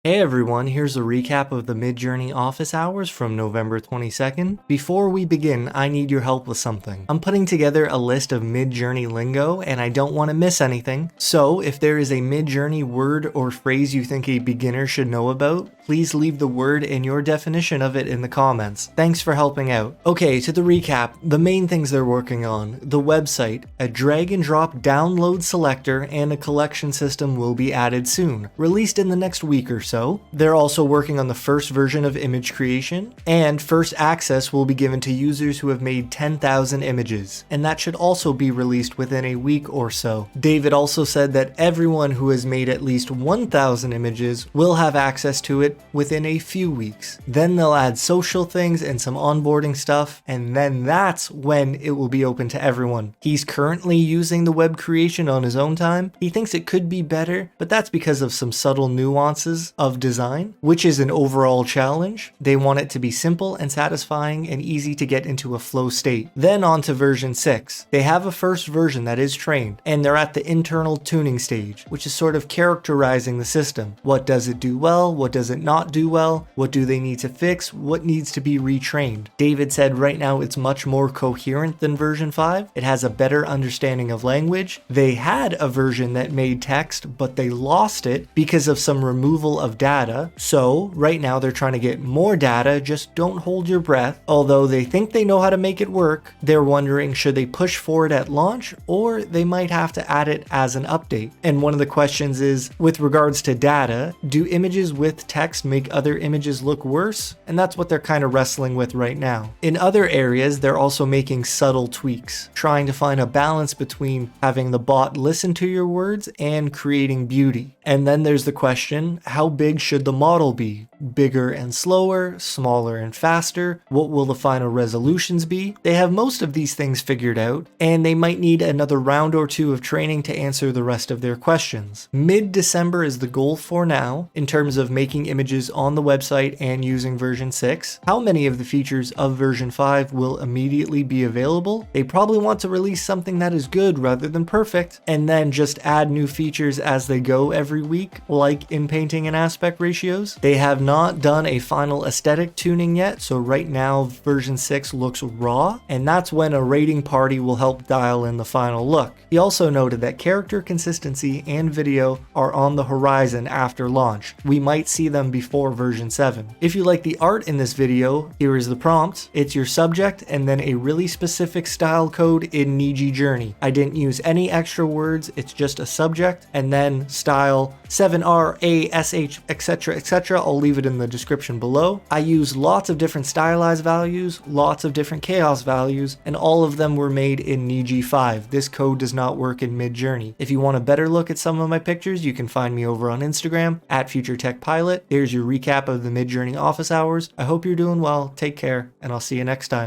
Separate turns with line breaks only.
Hey everyone, here's a recap of the Midjourney Office Hours from November 22nd. Before we begin, I need your help with something. I'm putting together a list of Midjourney lingo and I don't want to miss anything. So if there is a Midjourney word or phrase you think a beginner should know about, please leave the word and your definition of it in the comments. Thanks for helping out. Okay, to the recap, the main things they're working on. The website, a drag and drop download selector, and a collection system will be added soon, released in the next week or so. They're also working on the first version of image creation, and first access will be given to users who have made 10,000 images, and that should also be released within a week or so. David also said that everyone who has made at least 1,000 images will have access to it within a few weeks. Then they'll add social things and some onboarding stuff, and then that's when it will be open to everyone. He's currently using the web creation on his own time. He thinks it could be better, but that's because of some subtle nuances of design, which is an overall challenge. They want it to be simple and satisfying and easy to get into a flow state. Then on to version 6. They have a first version that is trained, and they're at the internal tuning stage, which is sort of characterizing the system. What does it do well? What does it not do well? What do they need to fix? What needs to be retrained? David said right now it's much more coherent than version 5. It has a better understanding of language. They had a version that made text, but they lost it because of some removal of data. So right now they're trying to get more data, just don't hold your breath. Although they think they know how to make it work, they're wondering should they push forward at launch or they might have to add it as an update. And one of the questions is, with regards to data, do images with text make other images look worse? And that's what they're kind of wrestling with right now. In other areas, they're also making subtle tweaks, trying to find a balance between having the bot listen to your words and creating beauty. And then there's the question, how big should the model be? Bigger and slower, smaller and faster? What will the final resolutions be? They have most of these things figured out, and they might need another round or two of training to answer the rest of their questions. Mid-December is the goal for now, in terms of making images on the website and using version 6. How many of the features of version 5 will immediately be available? They probably want to release something that is good rather than perfect, and then just add new features as they go every week, like in painting and aspect ratios. They have not done a final aesthetic tuning yet, so right now version 6 looks raw, and that's when a rating party will help dial in the final look. He also noted that character consistency and video are on the horizon after launch. We might see them before version 7. If you like the art in this video, here is the prompt. It's your subject and then a really specific style code in Midjourney. I didn't use any extra words, it's just a subject and then style 7RASH, etc, etc. I'll leave it in the description below. I use lots of different stylized values, lots of different chaos values, and all of them were made in niji 5. This code does not work in Midjourney. If you want a better look at some of my pictures, you can find me over on Instagram at FutureTechPilot. There's your recap of the Midjourney Office Hours. I hope you're doing well, take care, and I'll see you next time.